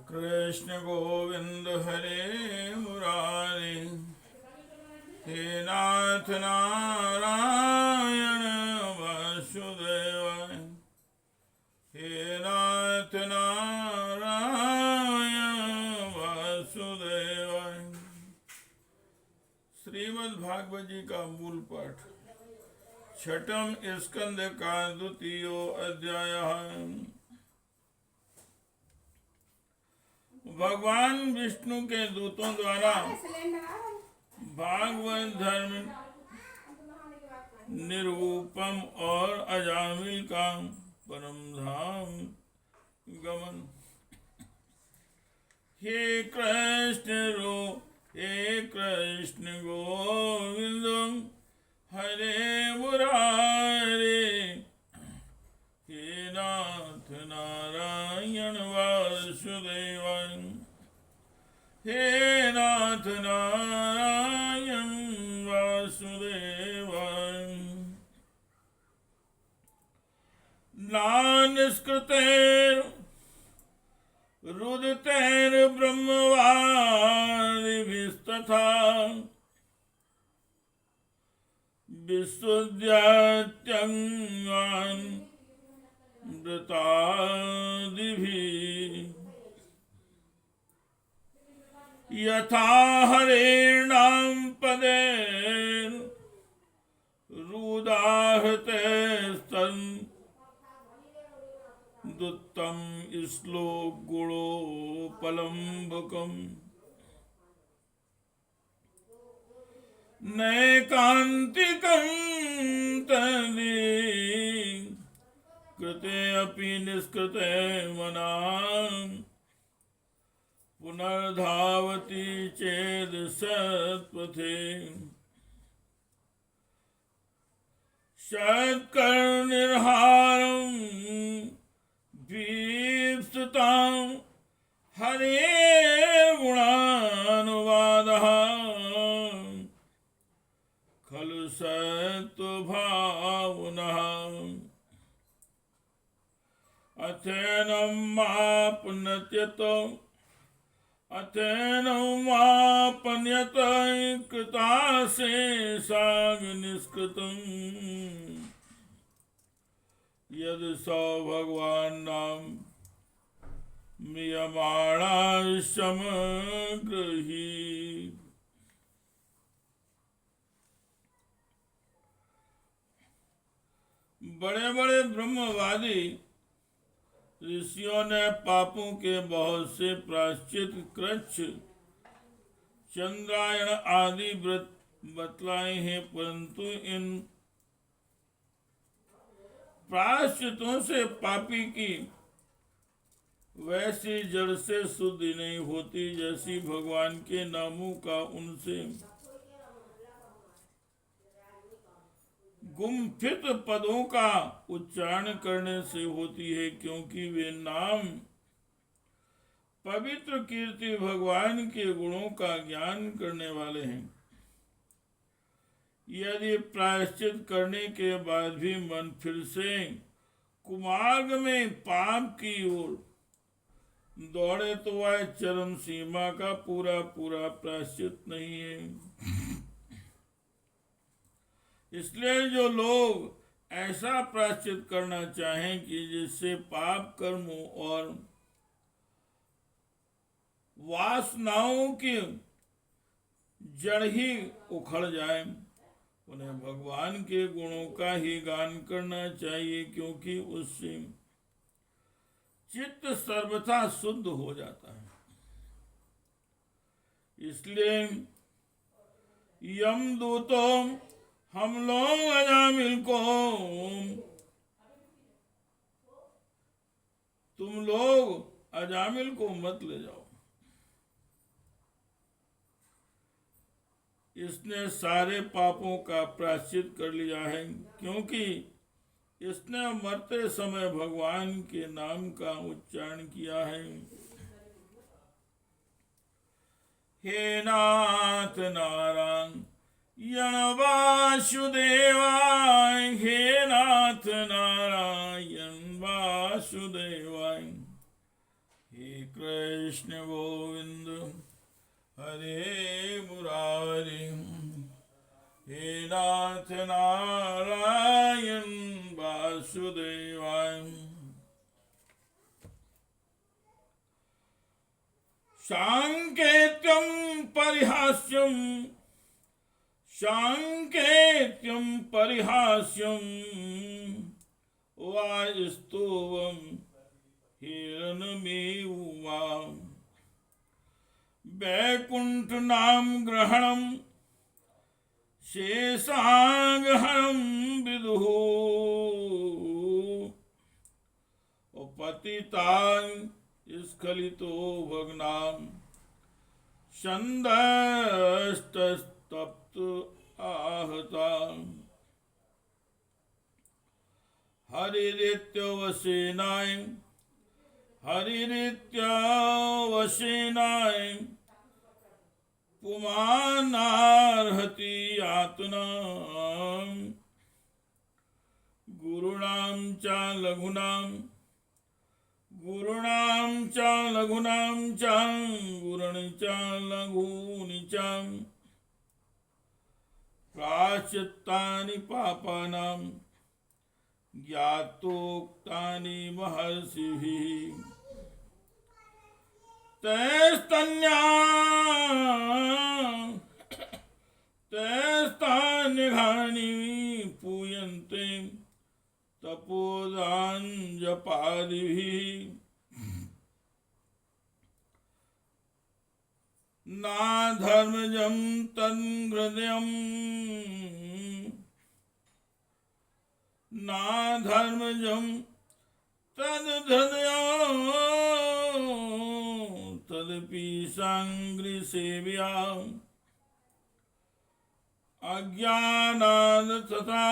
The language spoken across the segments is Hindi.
कृष्ण गोविंद हरे मुरारे, हे नाथ नारायण वासुदेवाय, हे नाथ नारायण वासुदेवाय। श्रीमद् भागवत जी का मूल पाठ, छठम स्कंद का द्वितीय अध्याय। भगवान विष्णु के दूतों द्वारा भागवत धर्म निरूपम और अजामिल का परम धाम गमन। हे कृष्ण गोविंद हरे मुरारे, हे नाथ नारायण वासुदेवाय, हे नाथ नारायण वासुदेवाय। नानिष्कृतेर रुदितेर ब्रह्मवादिभिस्तथा विशुद्ध्यत्यङ्गान् मृतादिभिः, यथा हरेणां पदेन रुदाहते स्तन दुत्तम श्लोक गुणोपलम्बकम् नैकान्तिकं तदि कृते अपि निष्कृते मनां पुनर्धावति चेद सत्पथे। सत्कर्निर्हारं भीप्सुतां हरे गुणानुवादः, खलु सत्त्वभावनः अथेनं मापन्यत कृताशेषाग्निष्कृतं, यद् स भगवान्नां म्रियमाणा समग्रही। बड़े बड़े ब्रह्मवादी ऋषियों ने पापों के बहुत से प्रायश्चित, कृच्छ, चंद्रायण आदि व्रत बतलाए हैं, परंतु इन प्रायश्चितों से पापी की वैसी जड़ से शुद्धि नहीं होती जैसी भगवान के नामों का उनसे गुम्फित पदों का उच्चारण करने से होती है, क्योंकि वे नाम पवित्र कीर्ति भगवान के गुणों का ज्ञान करने वाले हैं। यदि प्रायश्चित करने के बाद भी मन फिर से कुमार्ग में पाप की ओर दौड़े तो वह चरम सीमा का पूरा प्रायश्चित नहीं है। इसलिए जो लोग ऐसा प्रायश्चित करना चाहें कि जिससे पाप कर्मों और वासनाओं की जड़ ही उखड़ जाए, उन्हें भगवान के गुणों का ही गान करना चाहिए, क्योंकि उससे चित्त सर्वथा शुद्ध हो जाता है। इसलिए यमदूतों हम लोग अजामिल को, तुम लोग अजामिल को मत ले जाओ, इसने सारे पापों का प्रायश्चित कर लिया है, क्योंकि इसने मरते समय भगवान के नाम का उच्चारण किया है। हे नाथ नारायण वासुदेवाय, हे नाथ नारायण वासुदेवाय, हे कृष्ण गोविंद हरे मुरारी, हे नाथ नारायण वासुदेवाय। सांकेत्यं परिहास्यं, सांकेत्यं परिहास्यं वास्तवं हिरणमेवा। वैकुंठ नाम ग्रहणं शेषागहनं विदुः, पतितां स्खलितो भग्नां छन्दस्तप्त आहतां। हरिरित्यवसेनाय, हरिरित्यवसेनाय पुमानार्हति यातनां। गुरूणां च लघूनां, गुरूणां च लघूनां च गुरूणि च लघूनि च प्रायश्चित्तानि पापानां ज्ञातोक्तानि महर्षिभिः। तैस्तान्यघानि पूयन्ते तपोदाञ्जपादिभिः। नाधर्मजं तन्हृदयं, नाधर्मजं तद्धृदयं तदपि सांघ्रिसेव्या। अज्ञानाद् तथा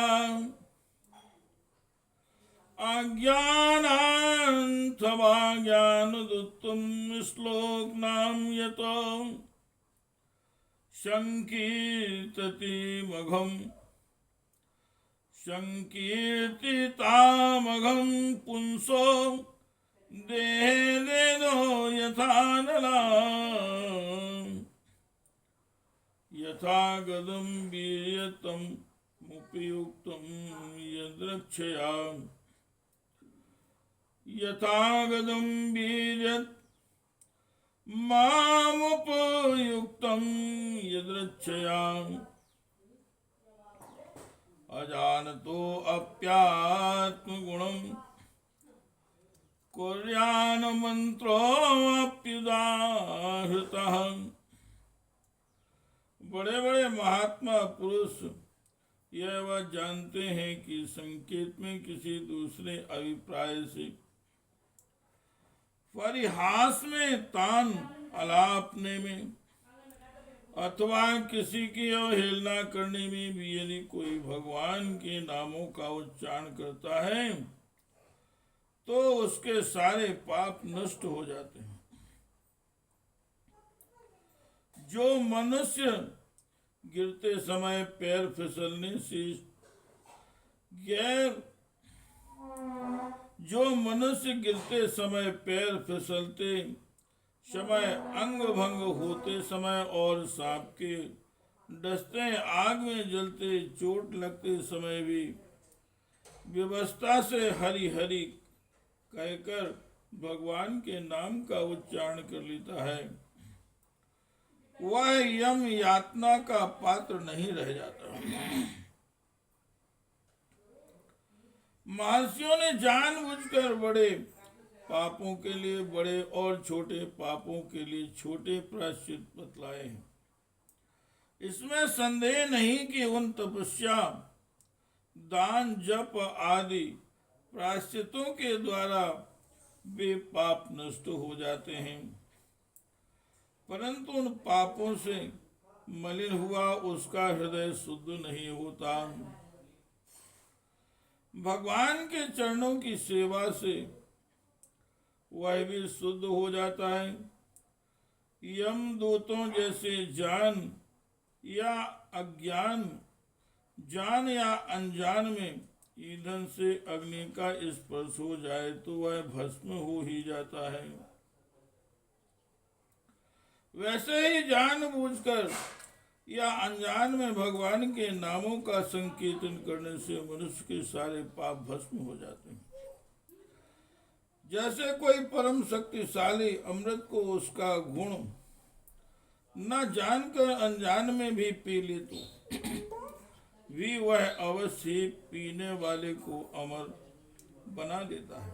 अज्ञानान्थवा ज्ञानदुत्तम श्लोकनाम यतो संकीर्तति मघम्, संकीर्तितामघं पुंसो देहे देदो यथा नला। यथा गदं वीर्यतं मुपयुक्तं यद्रक्षया, यथा गदं वीर्यत् मामुपयुक्तं यद्रक्षया। अजानतो अप्यात्मगुणं कुर्यान् मंत्रोऽप्युदाहृतः। बड़े बड़े महात्मा पुरुष यह वह जानते हैं कि संकेत में किसी दूसरे अभिप्राय से, परिहास में, तान अलापने में अथवा किसी की अवहेलना करने में भी यदि कोई भगवान के नामों का उच्चारण करता है तो उसके सारे पाप नष्ट हो जाते हैं। जो मनुष्य गिरते समय पैर फिसलने से जो मनुष्य गिरते समय पैर फिसलते समय, अंग भंग होते समय और सांप के डसते, आग में जलते, चोट लगते समय भी व्यवस्था से हरि हरि कहकर भगवान के नाम का उच्चारण कर लेता है, वह यम यातना का पात्र नहीं रह जाता। महर्षियों ने जानबूझकर बड़े पापों के लिए बड़े और छोटे पापों के लिए छोटे प्रायश्चित बतलाए हैं। इसमें संदेह नहीं कि उन तपस्या, दान, जप आदि प्रायश्चितों के द्वारा वे पाप नष्ट हो जाते हैं, परंतु उन पापों से मलिन हुआ उसका हृदय शुद्ध नहीं होता। भगवान के चरणों की सेवा से वह भी शुद्ध हो जाता है। यमदूतों जैसे जान या अज्ञान, जान या अनजान में ईंधन से अग्नि का स्पर्श हो जाए तो वह भस्म हो ही जाता है। वैसे ही जानबूझकर या अनजान में भगवान के नामों का संकीर्तन करने से मनुष्य के सारे पाप भस्म हो जाते हैं। जैसे कोई परम शक्तिशाली अमृत को उसका गुण न जानकर अनजान में भी पी ले तो भी वह अवश्य ही पीने वाले को अमर बना देता है।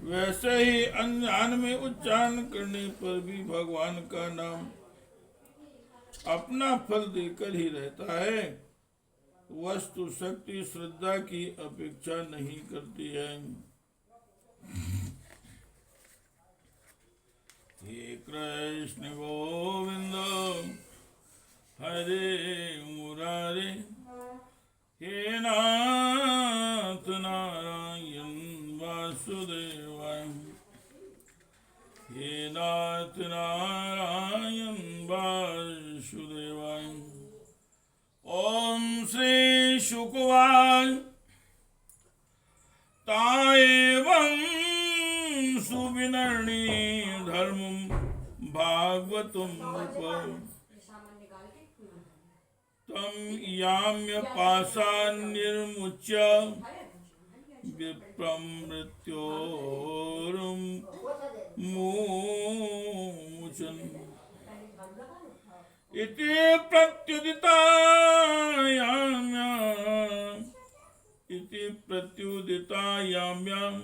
वैसे ही अनजान में उच्चारण करने पर भी भगवान का नाम अपना फल देकर ही रहता है। वस्तु शक्ति श्रद्धा की अपेक्षा नहीं करती है। हे कृष्ण गोविंद हरे मुरारे, हे नाथ नारायण वासुदेवाय, हे नाथ नारायण वासुदेवाय। ओम श्री शुकवाय ताएवं सुविनर्णी धर्मं भागवतं नृपं तम याम्य पाशान्निर्मुच्य विप्रं मृत्योर्मुचन् इति प्रत्युदिता याम्यां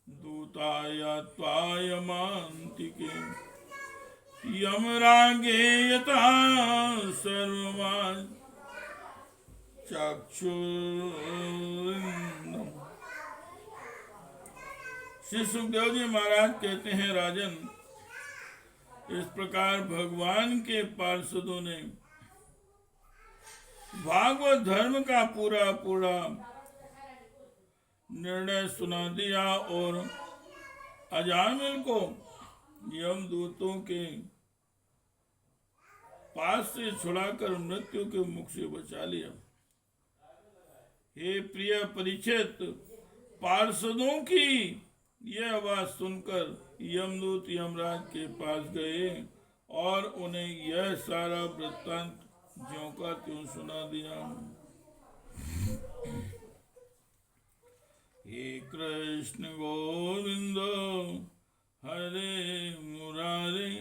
दूताया त्वायमान्तिके यमरागे यथा सर्वमान् चक्षुर्विन्दम्। श्री सुखदेव जी महाराज कहते हैं, राजन, इस प्रकार भगवान के पार्षदों ने भागवत धर्म का पूरा पूरा निर्णय सुना दिया और अजामिल को यमदूतों के पास से छुड़ाकर मृत्यु के मुख से बचा लिया। हे प्रिय परीक्षित, पार्षदों की यह आवाज सुनकर यमदूत यमराज के पास गए और उन्हें यह सारा वृत्तांत ज्यों का त्यों सुना दिया। हे कृष्ण गोविंद हरे मुरारे,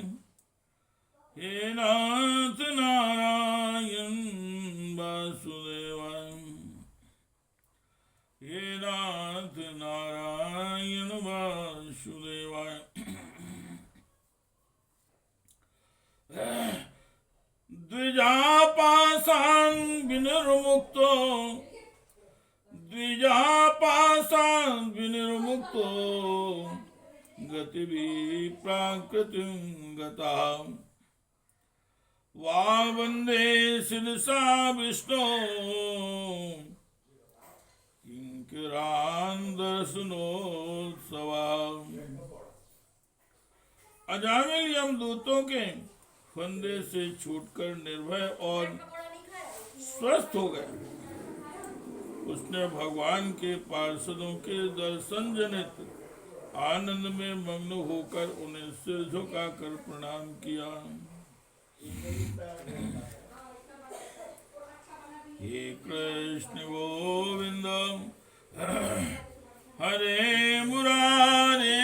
हे नाथ नारायण वासुदेवाय, हे नाथ नारायण वासुदेवाय। द्विजापाशान् विनिर्मुक्तो, द्विजापाशान् विनिर्मुक्तो गतिभिः प्राकृतिं गता वा वन्दे शिरसा विष्णो किंकरान् दर्शनोत्सवाम्। अजामिल यमदूतों के फंदे से छूटकर निर्भय और स्वस्थ हो गया। उसने भगवान के पार्षदों के दर्शन जनित आनंद में मग्न होकर उन्हें सिर झुकाकर प्रणाम किया। हे कृष्ण गोविंद हरे मुरारे,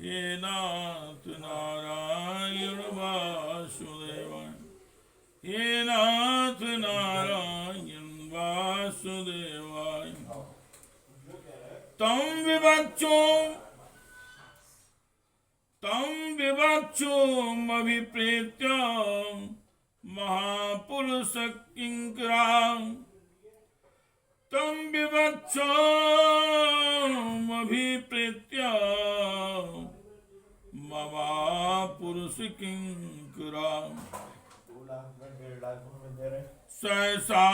हे नाथ नारायण वासुदेवाय, हे नाथ नारायण वासुदेवाय। तम विवक्षोमभिप्रेत्य महापुरुष किंकरां, तम विवक्षोमभिप्रेत्य महापुरुष किंकरां। सहसा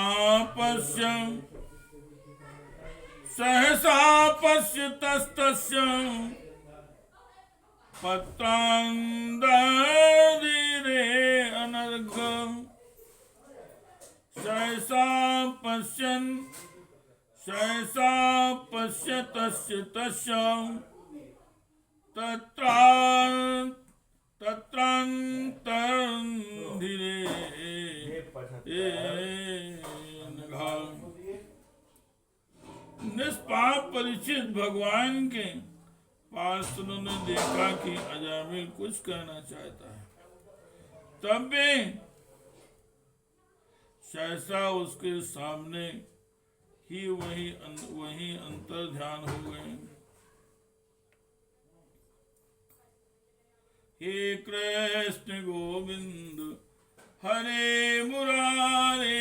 पश्यतस्तस्य पत्रांदधिरे अनर्घम्। सहसा पश्यतस्य तस्य तत्रांतरं धीरे निष्पाप परीक्षित भगवान के पार्षदों ने देखा कि अजामिल कुछ कहना चाहता है, तब भी सहसा उसके सामने ही वही अंतर ध्यान हो गए। हे कृष्ण गोविंद हरे मुरारे,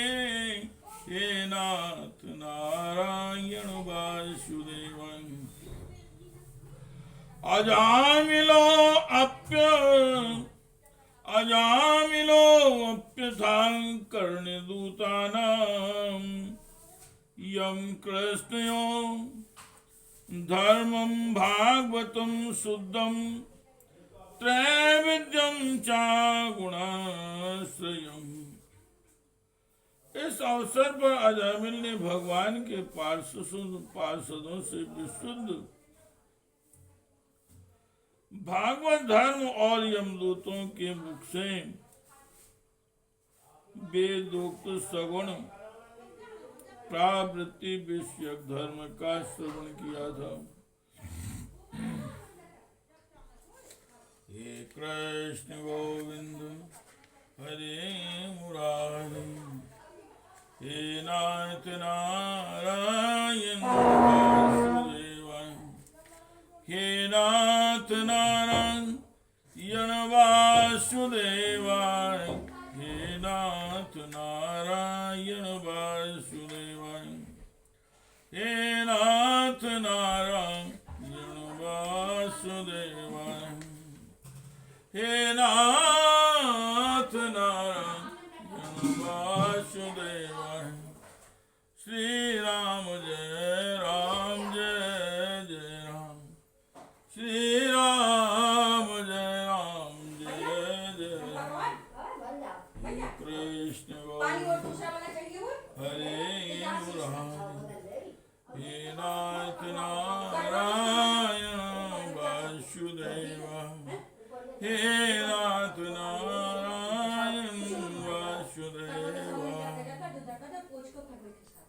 हे नाथ नारायण वासुदेव। अजामिलोऽप्यथा कर्णदूतानां यं कृष्णयो धर्मं भागवतं शुद्धं त्रैविध्यं च गुणाश्रयम्। इस अवसर पर अजामिल ने भगवान के पार्षदों से विशुद्ध भागवत धर्म और यमदूतों के मुख से वेदोक्त सगुण प्रावृत्ति विषयक धर्म का श्रवण किया था। हे कृष्ण गोविंद हरे मुरारी, हे नाथ नारायण वासुदेवाय, हे नाथ नारायण वासुदेवाय, हे नाथ नारायण वासुदेवाय, हे नाथ नारायण वासुदेवाय, हे नाथ नारायण वासुदेवाय। श्री राम जय